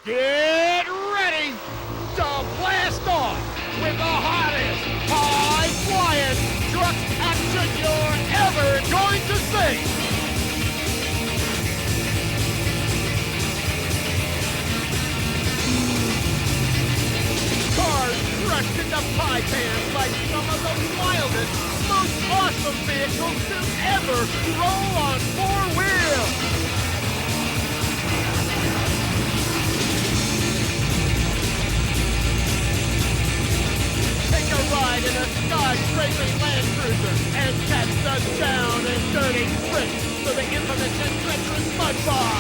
Get ready to blast off with the hottest, high-flying truck action you're ever going to see. Cars crushed into pie pans by some of the wildest, most awesome vehicles to ever roll on four wheels. Take a ride in a skyscraping Land Cruiser and catch the down and dirty tricks for the infamous and treacherous mud bar.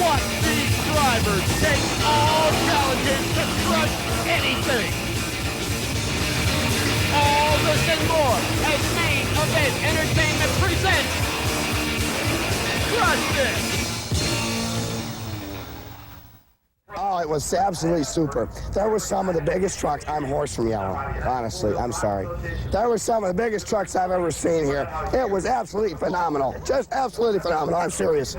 Watch these drivers take all challenges to crush anything. All this and more as Main Event Entertainment presents Crush This! Oh, it was absolutely super. There were some of the biggest trucks. I'm hoarse from yelling, honestly. I'm sorry. There were some of the biggest trucks I've ever seen here. It was absolutely phenomenal. Just absolutely phenomenal. I'm serious.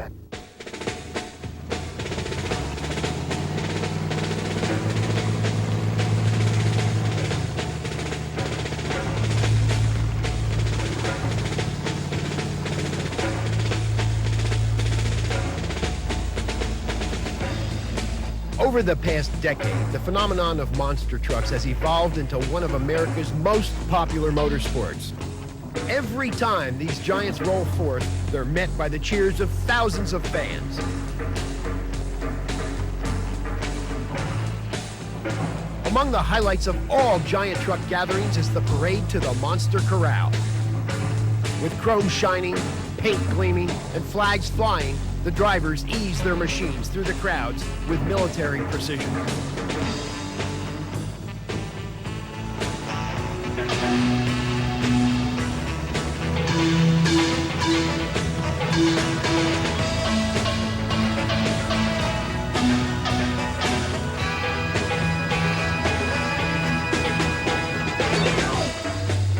Over the past decade, the phenomenon of monster trucks has evolved into one of America's most popular motorsports. Every time these giants roll forth, they're met by the cheers of thousands of fans. Among the highlights of all giant truck gatherings is the parade to the Monster Corral. With chrome shining, paint gleaming, and flags flying, the drivers ease their machines through the crowds with military precision.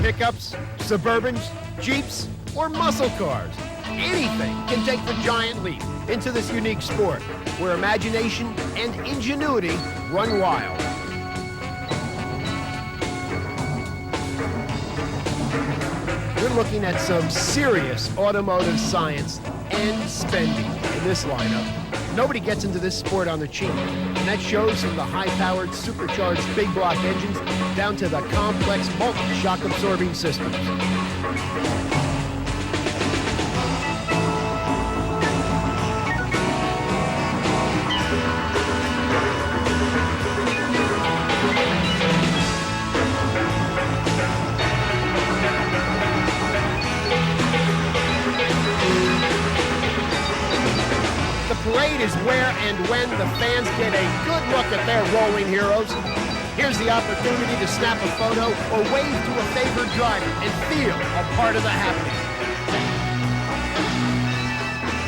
Pickups, Suburbans, Jeeps, or muscle cars. Anything can take the giant leap into this unique sport where imagination and ingenuity run wild. We're looking at some serious automotive science and spending in this lineup. Nobody gets into this sport on the cheap, and that shows from the high-powered, supercharged big block engines down to the complex multi-shock absorbing systems. Parade is where and when the fans get a good look at their rolling heroes. Here's the opportunity to snap a photo or wave to a favored driver and feel a part of the happening.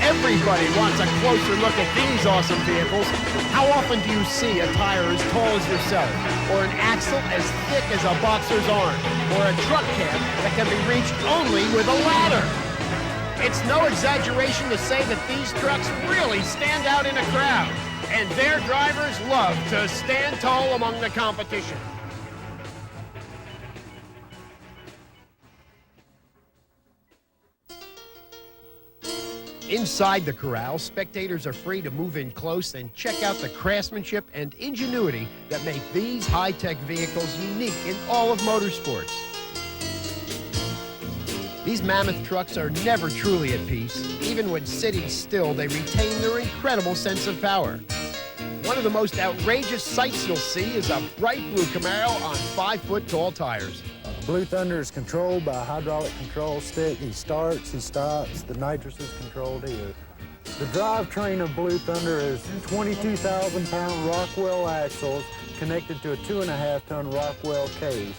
Everybody wants a closer look at these awesome vehicles. How often do you see a tire as tall as yourself, or an axle as thick as a boxer's arm, or a truck cab that can be reached only with a ladder? It's no exaggeration to say that these trucks really stand out in a crowd, and their drivers love to stand tall among the competition. Inside the corral, spectators are free to move in close and check out the craftsmanship and ingenuity that make these high-tech vehicles unique in all of motorsports. These mammoth trucks are never truly at peace. Even when sitting still, they retain their incredible sense of power. One of the most outrageous sights you'll see is a bright blue Camaro on 5-foot-tall tires. Blue Thunder is controlled by a hydraulic control stick. He starts, he stops, the nitrous is controlled here. The drivetrain of Blue Thunder is 22,000-pound Rockwell axles connected to a 2.5-ton Rockwell case.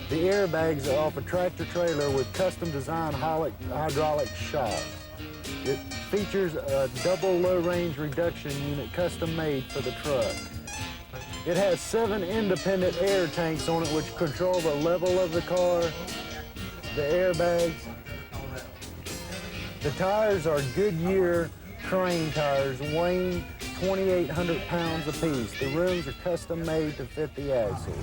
The airbags are off a tractor-trailer with custom-designed hydraulic shocks. It features a double low-range reduction unit custom-made for the truck. It has 7 independent air tanks on it which control the level of the car, the airbags. The tires are Goodyear Crane tires weighing 2,800 pounds apiece. The rims are custom made to fit the axles.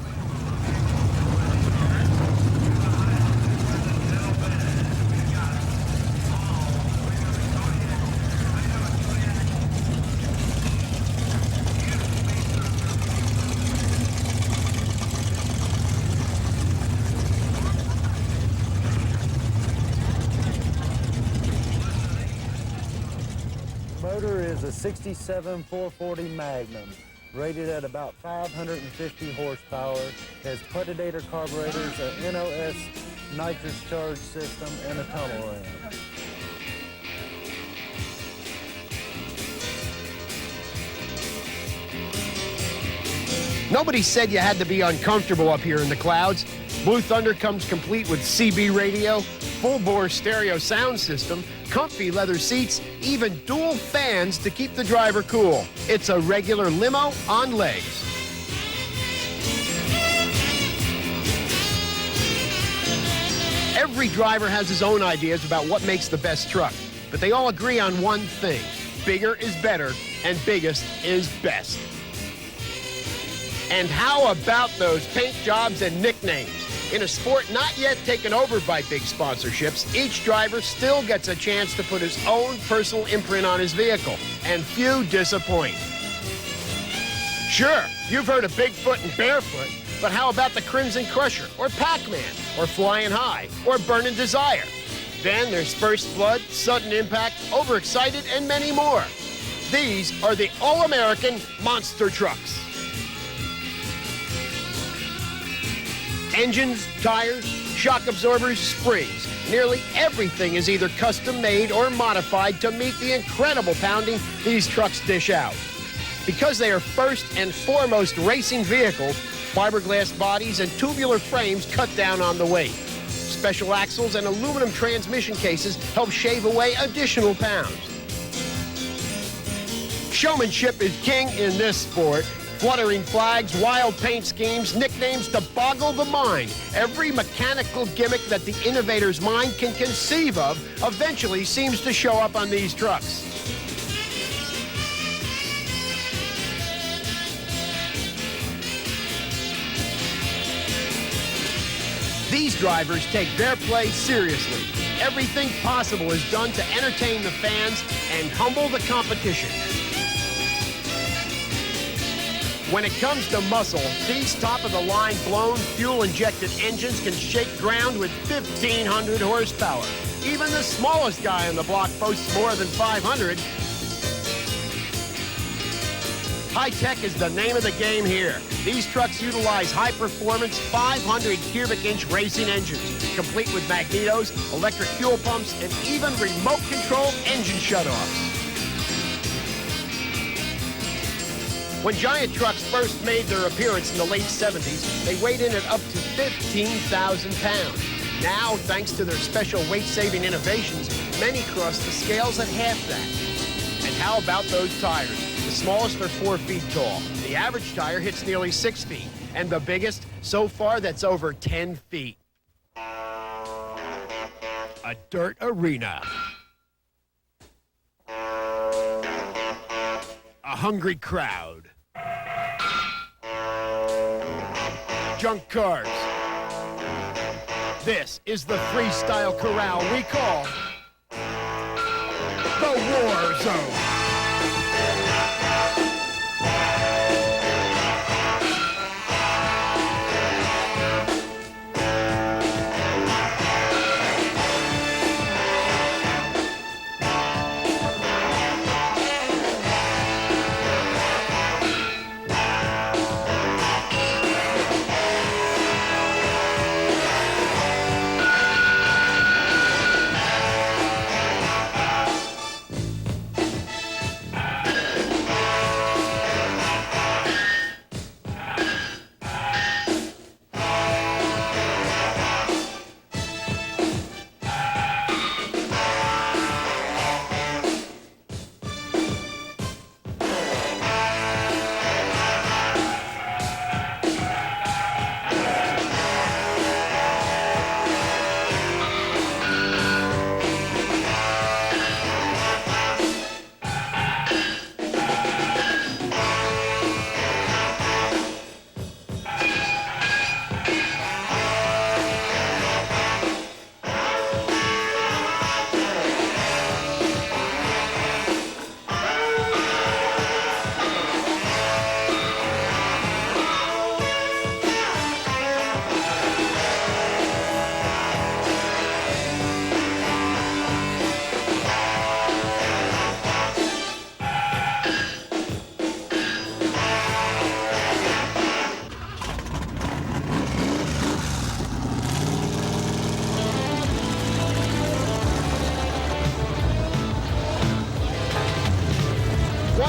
Motor is a 67 440 Magnum, rated at about 550 horsepower, has Puttidator carburetors, a NOS nitrous charge system, and a tunnel ram. Nobody said you had to be uncomfortable up here in the clouds. Blue Thunder comes complete with CB radio, full-bore stereo sound system, comfy leather seats, even dual fans to keep the driver cool. It's a regular limo on legs. Every driver has his own ideas about what makes the best truck, but they all agree on one thing: bigger is better, and biggest is best. And how about those paint jobs and nicknames? In a sport not yet taken over by big sponsorships, each driver still gets a chance to put his own personal imprint on his vehicle, and few disappoint. Sure, you've heard of Bigfoot and Barefoot, but how about the Crimson Crusher, or Pac-Man, or Flying High, or Burning Desire? Then there's First Blood, Sudden Impact, Overexcited, and many more. These are the all-American monster trucks. Engines, tires, shock absorbers, springs. Nearly everything is either custom made or modified to meet the incredible pounding these trucks dish out. Because they are first and foremost racing vehicles, fiberglass bodies and tubular frames cut down on the weight. Special axles and aluminum transmission cases help shave away additional pounds. Showmanship is king in this sport. Fluttering flags, wild paint schemes, nicknames to boggle the mind. Every mechanical gimmick that the innovator's mind can conceive of eventually seems to show up on these trucks. These drivers take their play seriously. Everything possible is done to entertain the fans and humble the competition. When it comes to muscle, these top-of-the-line blown, fuel-injected engines can shake ground with 1,500 horsepower. Even the smallest guy on the block boasts more than 500. High-tech is the name of the game here. These trucks utilize high-performance, 500 cubic inch racing engines, complete with magnetos, electric fuel pumps, and even remote-controlled engine shutoffs. When giant trucks first made their appearance in the late 70s, they weighed in at up to 15,000 pounds. Now, thanks to their special weight-saving innovations, many cross the scales at half that. And how about those tires? The smallest are 4 feet tall. The average tire hits nearly 6 feet. And the biggest, so far, that's over 10 feet. A dirt arena. A hungry crowd. Junk cars. This is the freestyle corral we call the War Zone.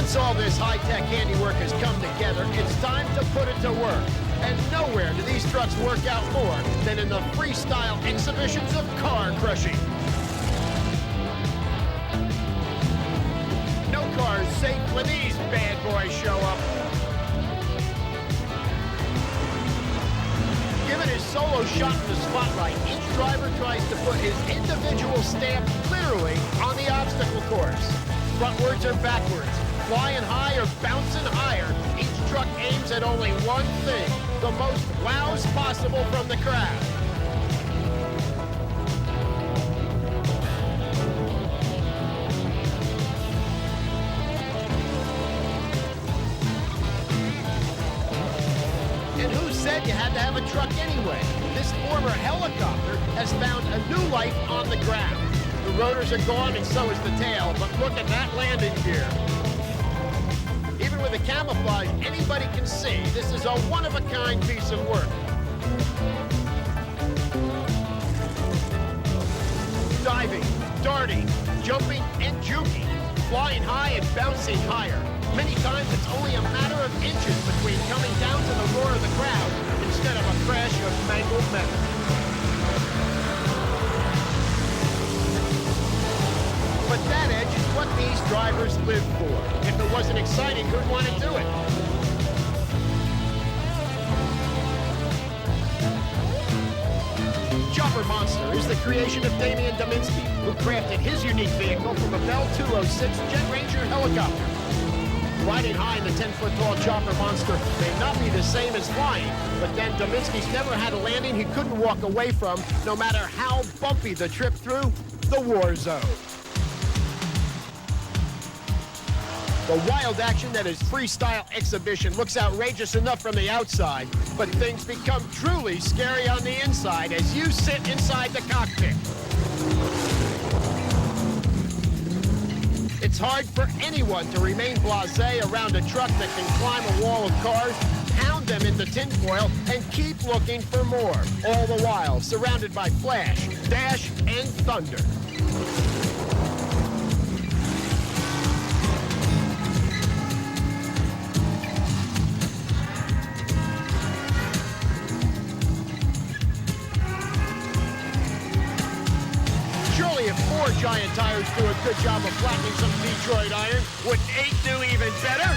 Once all this high-tech handiwork has come together, it's time to put it to work. And nowhere do these trucks work out more than in the freestyle exhibitions of car crushing. No car is safe when these bad boys show up. Given his solo shot in the spotlight, each driver tries to put his individual stamp literally on the obstacle course. Frontwards or backwards, flying high or bouncing higher, each truck aims at only one thing, the most wows possible from the crowd. And who said you had to have a truck anyway? This former helicopter has found a new life on the ground. The rotors are gone and so is the tail, but look at that landing gear. Even with the camouflage, anybody can see this is a one-of-a-kind piece of work. Diving, darting, jumping, and juking, flying high and bouncing higher. Many times it's only a matter of inches between coming down to the roar of the crowd instead of a crash of mangled metal. But that edge is what these drivers live for. If it wasn't exciting, who'd want to do it? Chopper Monster is the creation of Damian Dominski, who crafted his unique vehicle from a Bell 206 Jet Ranger helicopter. Riding high in the 10-foot-tall Chopper Monster may not be the same as flying, but then Dominski's never had a landing he couldn't walk away from, no matter how bumpy the trip through the war zone. The wild action that is Freestyle exhibition looks outrageous enough from the outside, but things become truly scary on the inside as you sit inside the cockpit. It's hard for anyone to remain blasé around a truck that can climb a wall of cars, pound them into tinfoil, and keep looking for more, all the while surrounded by flash, dash, and thunder. Surely if 4 giant tires do a good job of flattening some Detroit iron, wouldn't 8 do even better?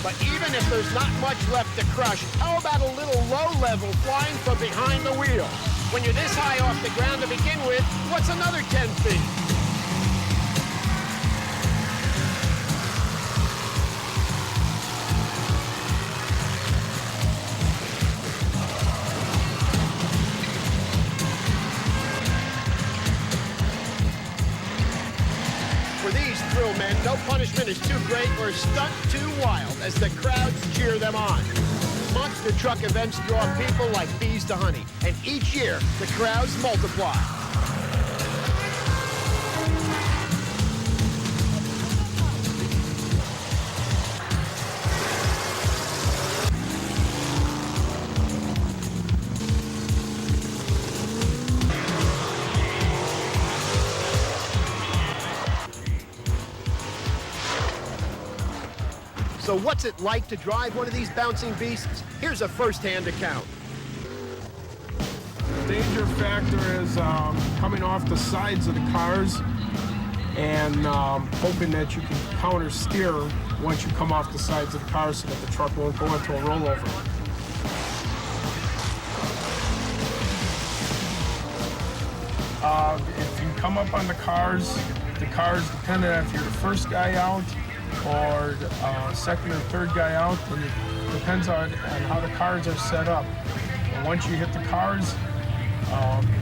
But even if there's not much left to crush, how about a little low-level flying from behind the wheel? When you're this high off the ground to begin with, what's another 10 feet? For these thrill men, no punishment is too great or a stunt too wild as the crowds cheer them on. Monster truck events draw people like bees to honey, and each year the crowds multiply. So what's it like to drive one of these bouncing beasts? Here's a first-hand account. Danger factor is coming off the sides of the cars and hoping that you can counter steer once you come off the sides of the cars so that the truck won't go into a rollover. If you come up on the cars, depending on if you're the first guy out or second or third guy out, and it depends on how the cars are set up. And once you hit the cars,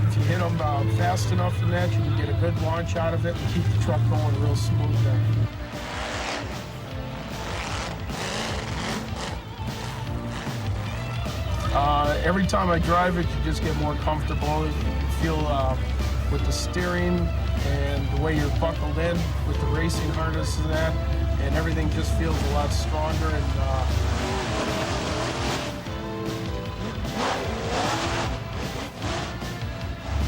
if you hit them fast enough from that, you can get a good launch out of it and keep the truck going real smooth there. Every time I drive it, you just get more comfortable. You feel with the steering and the way you're buckled in with the racing harness and that, and everything just feels a lot stronger. And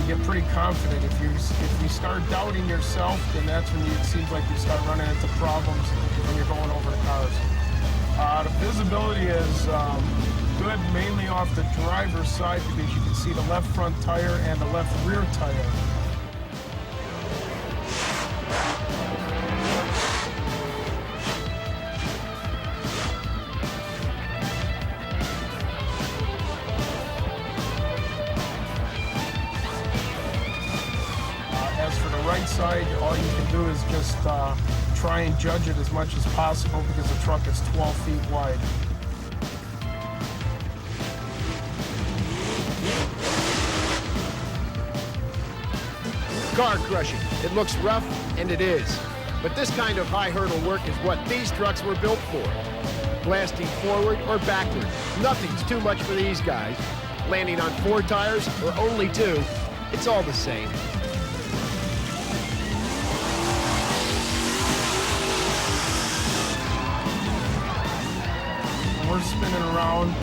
you get pretty confident. If you start doubting yourself, then that's when it seems like you start running into problems when you're going over the cars. The visibility is good mainly off the driver's side because you can see the left front tire and the left rear tire. As for the right side, all you can do is just try and judge it as much as possible because the truck is 12 feet wide. Car crushing. It looks rough, and it is. But this kind of high hurdle work is what these trucks were built for. Blasting forward or backward. Nothing's too much for these guys. Landing on 4 tires or only 2, it's all the same. We're spinning around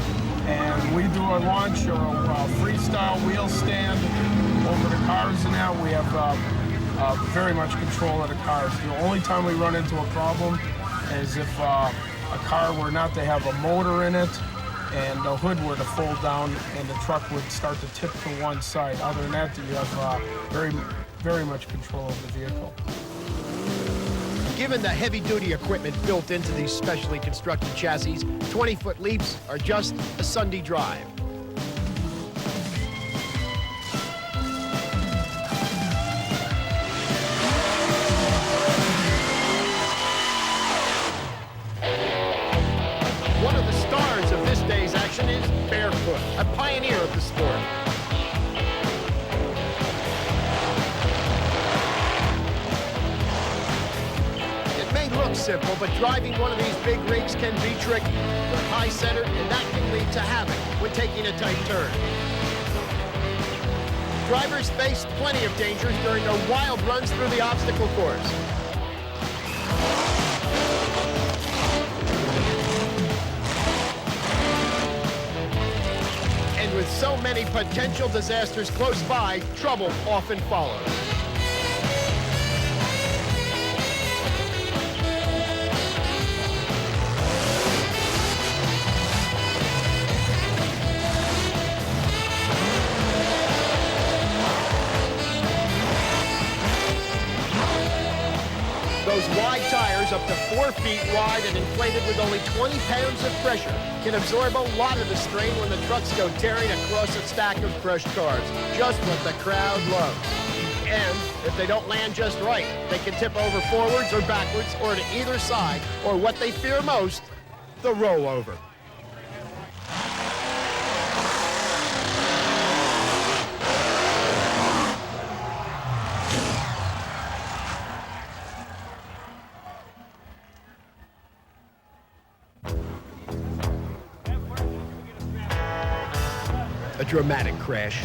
and we do a launch or a freestyle wheel stand over the cars, and that we have very much control of the cars. The only time we run into a problem is if a car were not to have a motor in it and the hood were to fold down and the truck would start to tip to one side. Other than that, you have very much control of the vehicle. Given the heavy-duty equipment built into these specially constructed chassis, 20-foot leaps are just a Sunday drive. One of the stars of this day's action is Barefoot, a pioneer of the sport. Look simple, but driving one of these big rigs can be tricky. They're high center, and that can lead to havoc when taking a tight turn. Drivers face plenty of dangers during their wild runs through the obstacle course. And with so many potential disasters close by, trouble often follows. Those wide tires, up to 4 feet wide and inflated with only 20 pounds of pressure, can absorb a lot of the strain when the trucks go tearing across a stack of crushed cars. Just what the crowd loves. And if they don't land just right, they can tip over forwards or backwards or to either side, or what they fear most, the rollover. A dramatic crash.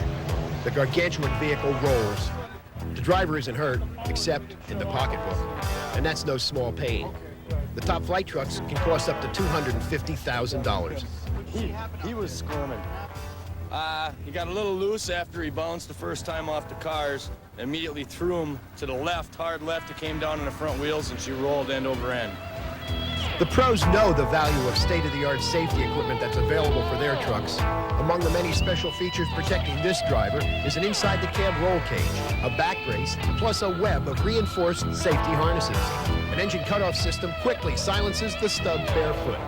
The gargantuan vehicle rolls. The driver isn't hurt, except in the pocketbook. And that's no small pain. The top flight trucks can cost up to $250,000. He was squirming. He got a little loose after he bounced the first time off the cars. Immediately threw him to the left, hard left. It came down on the front wheels, and she rolled end over end. The pros know the value of state-of-the-art safety equipment that's available for their trucks. Among the many special features protecting this driver is an inside-the-cab roll cage, a back brace, plus a web of reinforced safety harnesses. An engine cutoff system quickly silences the stub Barefoot.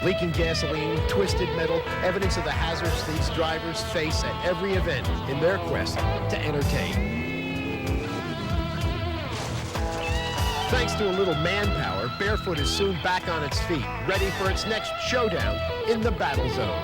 Leaking gasoline, twisted metal, evidence of the hazards these drivers face at every event in their quest to entertain. Thanks to a little manpower, Barefoot is soon back on its feet, ready for its next showdown in the battle zone.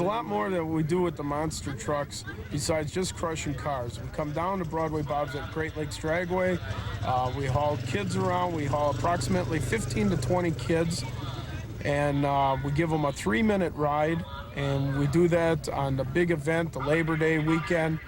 lot more that we do with the monster trucks besides just crushing cars. We come down to Broadway Bob's at Great Lakes Dragway. We haul kids around. We haul approximately 15 to 20 kids, and we give them a 3-minute ride, and we do that on the big event, the Labor Day weekend.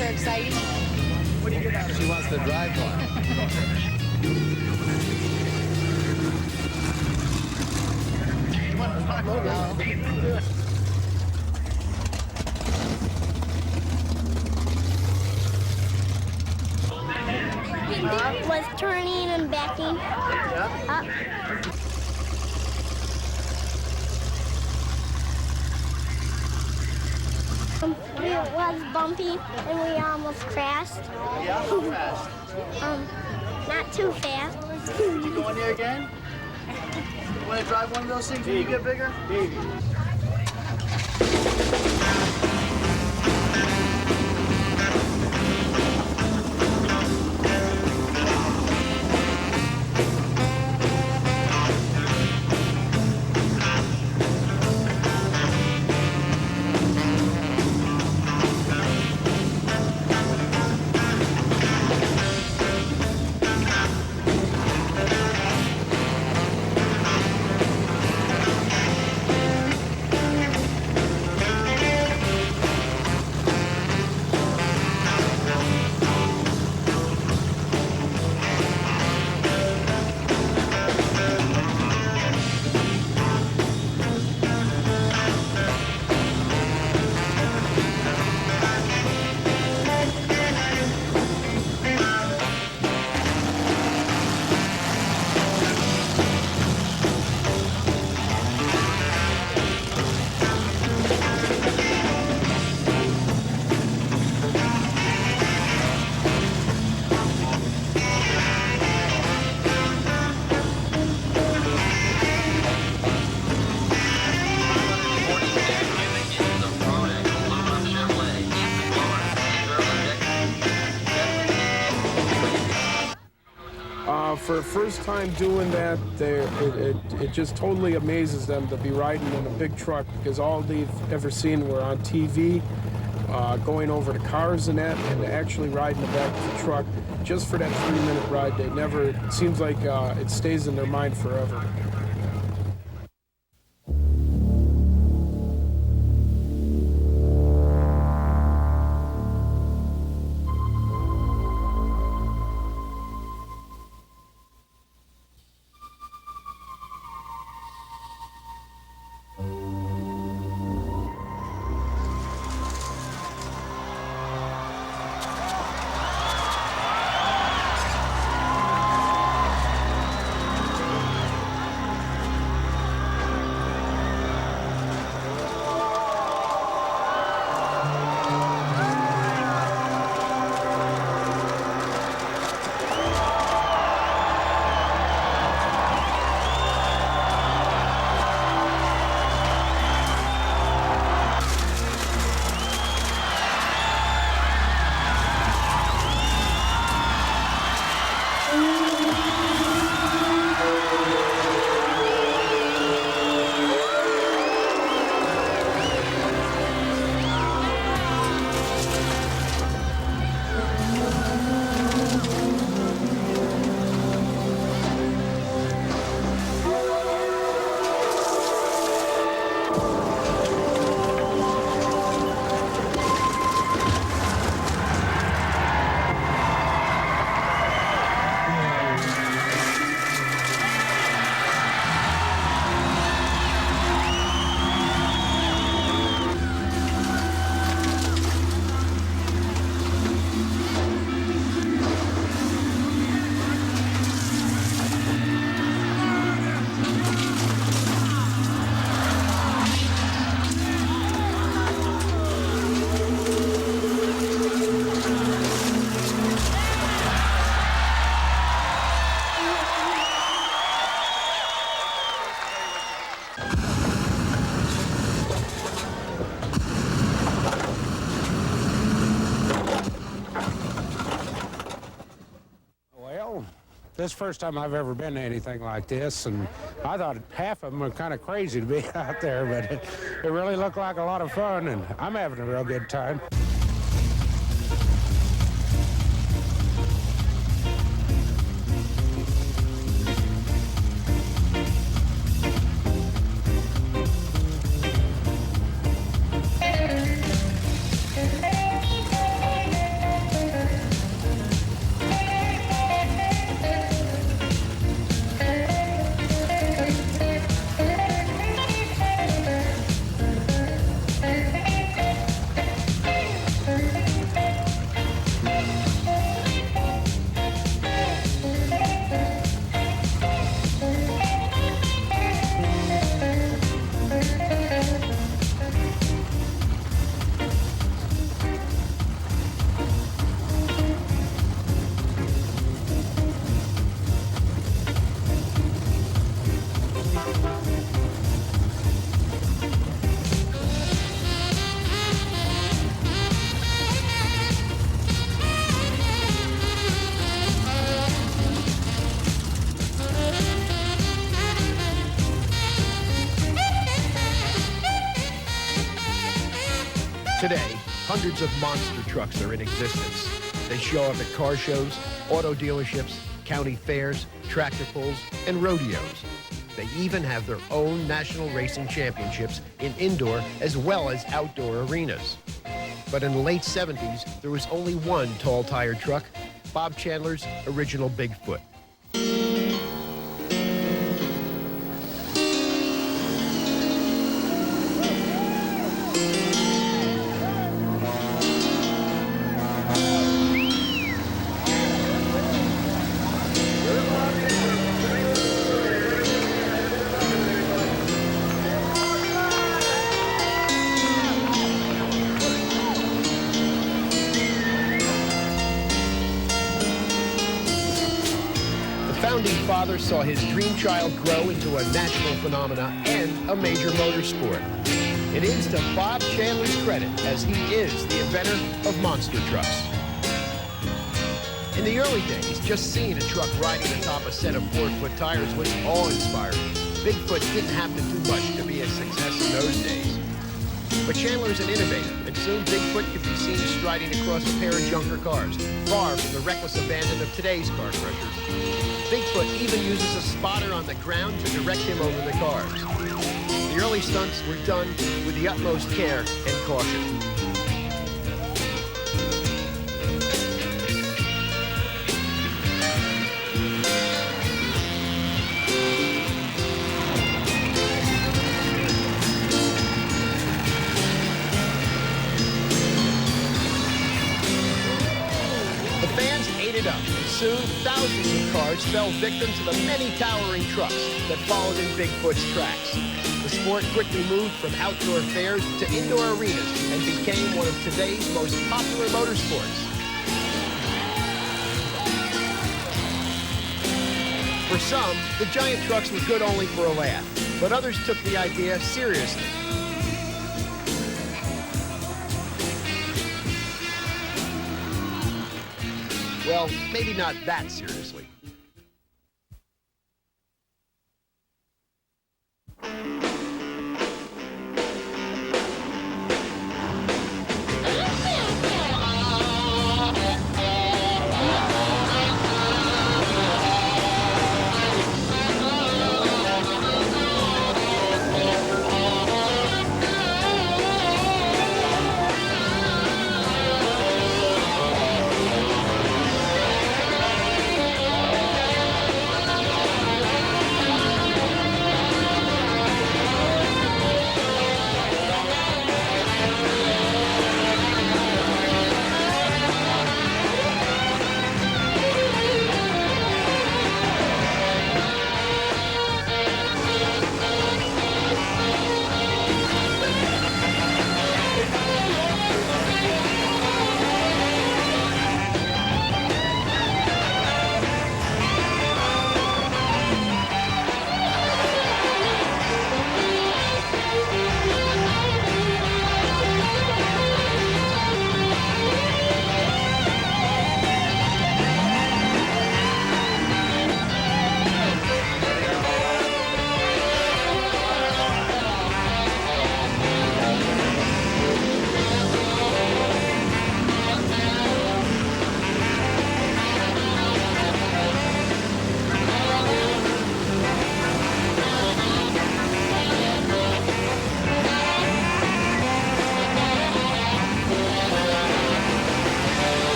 Exciting. What do you get out of it? She wants to drive one. Was turning and backing up. It was bumpy and we almost crashed. Yeah, how fast? Not too fast. You going there again? You want to drive one of those things when you get bigger? Maybe. For a first time doing that, it just totally amazes them to be riding in a big truck, because all they've ever seen were on TV, going over to cars and that, and actually riding the back of the truck just for that 3-minute ride. They never, it seems like it stays in their mind forever. This is the first time I've ever been to anything like this, and I thought half of them were kind of crazy to be out there, but it really looked like a lot of fun, and I'm having a real good time. Today, hundreds of monster trucks are in existence. They show up at car shows, auto dealerships, county fairs, tractor pulls, and rodeos. They even have their own national racing championships in indoor as well as outdoor arenas. But in the late 70s, there was only one tall-tired truck, Bob Chandler's original Bigfoot. Father saw his dream child grow into a national phenomena and a major motorsport. It is to Bob Chandler's credit, as he is the inventor of monster trucks. In the early days, just seeing a truck riding atop a set of 4-foot tires was awe-inspiring. Bigfoot didn't have to do much to be a success in those days. But Chandler's an innovator, and soon Bigfoot could be seen striding across a pair of junker cars, far from the reckless abandon of today's car crushers. Bigfoot even uses a spotter on the ground to direct him over the cars. The early stunts were done with the utmost care and caution. Up. And soon, thousands of cars fell victim to the many towering trucks that followed in Bigfoot's tracks. The sport quickly moved from outdoor fairs to indoor arenas and became one of today's most popular motorsports. For some, the giant trucks were good only for a laugh, but others took the idea seriously. Well, maybe not that seriously.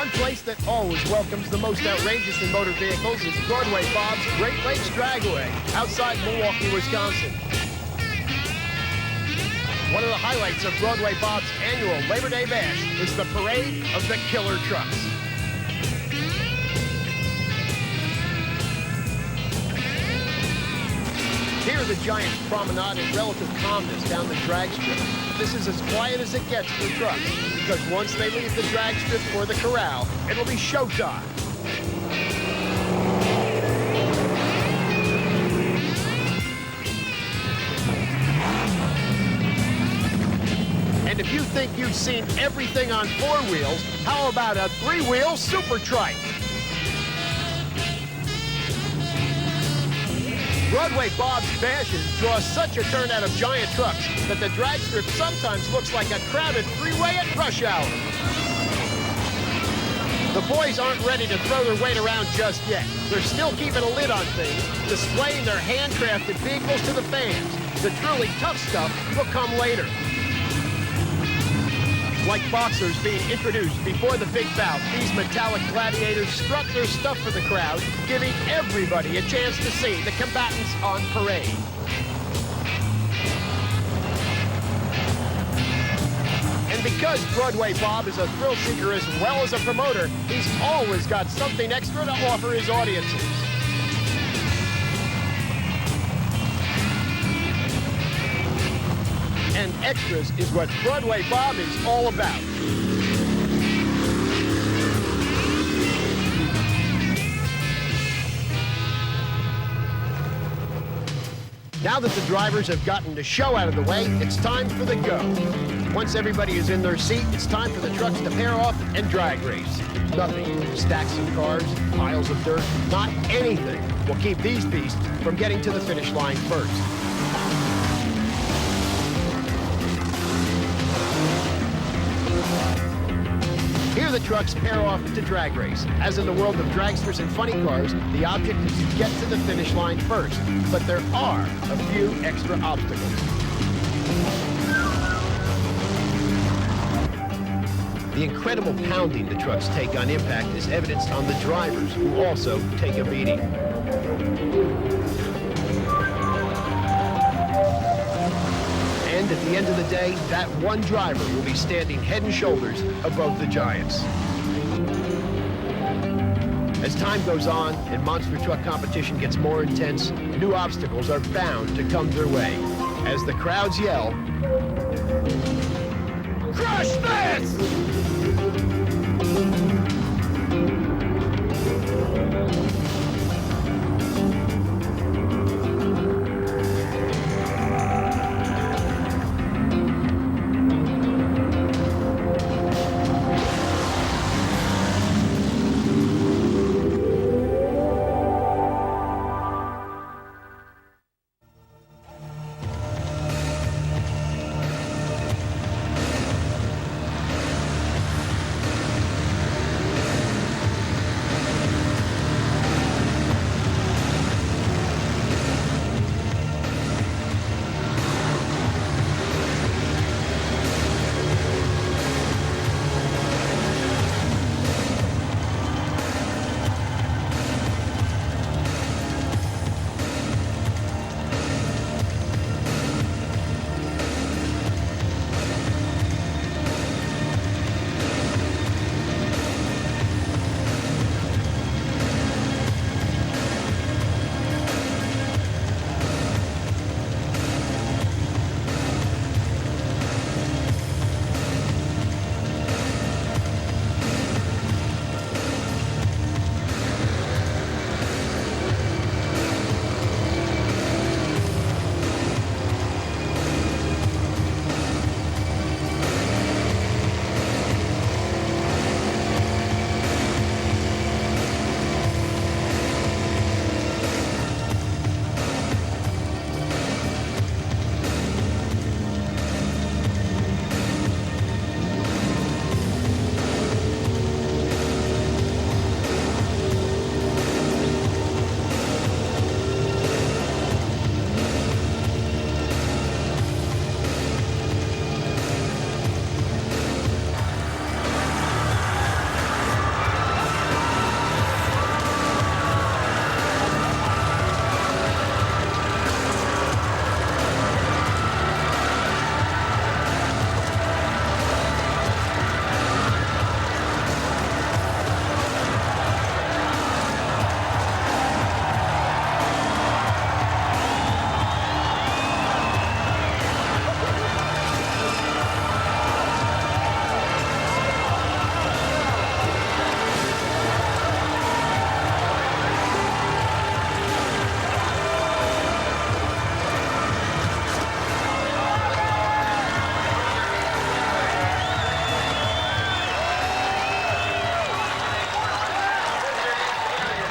One place that always welcomes the most outrageous in motor vehicles is Broadway Bob's Great Lakes Dragway outside Milwaukee, Wisconsin. One of the highlights of Broadway Bob's annual Labor Day Bash is the parade of the killer trucks. Here the Giants promenade in relative calmness down the drag strip. This is as quiet as it gets for trucks, because once they leave the drag strip for the corral, it'll be showtime. And if you think you've seen everything on four wheels, how about a three-wheel super trike? Broadway Bob's bashes draw such a turnout of giant trucks that the drag strip sometimes looks like a crowded freeway at rush hour. The boys aren't ready to throw their weight around just yet. They're still keeping a lid on things, displaying their handcrafted vehicles to the fans. The truly tough stuff will come later. Like boxers being introduced before the big bout, these metallic gladiators strut their stuff for the crowd, giving everybody a chance to see the combatants on parade. And because Broadway Bob is a thrill seeker as well as a promoter, he's always got something extra to offer his audiences. And extras is what Broadway Bob is all about. Now that the drivers have gotten the show out of the way, it's time for the go. Once everybody is in their seat, it's time for the trucks to pair off and drag race. Nothing, stacks of cars, piles of dirt, not anything will keep these beasts from getting to the finish line first. Here the trucks pair off to drag race. As in the world of dragsters and funny cars, the object is to get to the finish line first. But there are a few extra obstacles. The incredible pounding the trucks take on impact is evidenced on the drivers, who also take a beating. And at the end of the day, that one driver will be standing head and shoulders above the giants. As time goes on and monster truck competition gets more intense, new obstacles are bound to come their way. As the crowds yell, "Crush this!"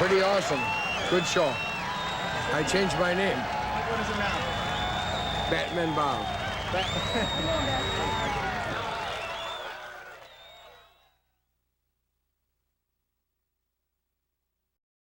Pretty awesome. Good show. I changed my name. What is it now? Batman Bob.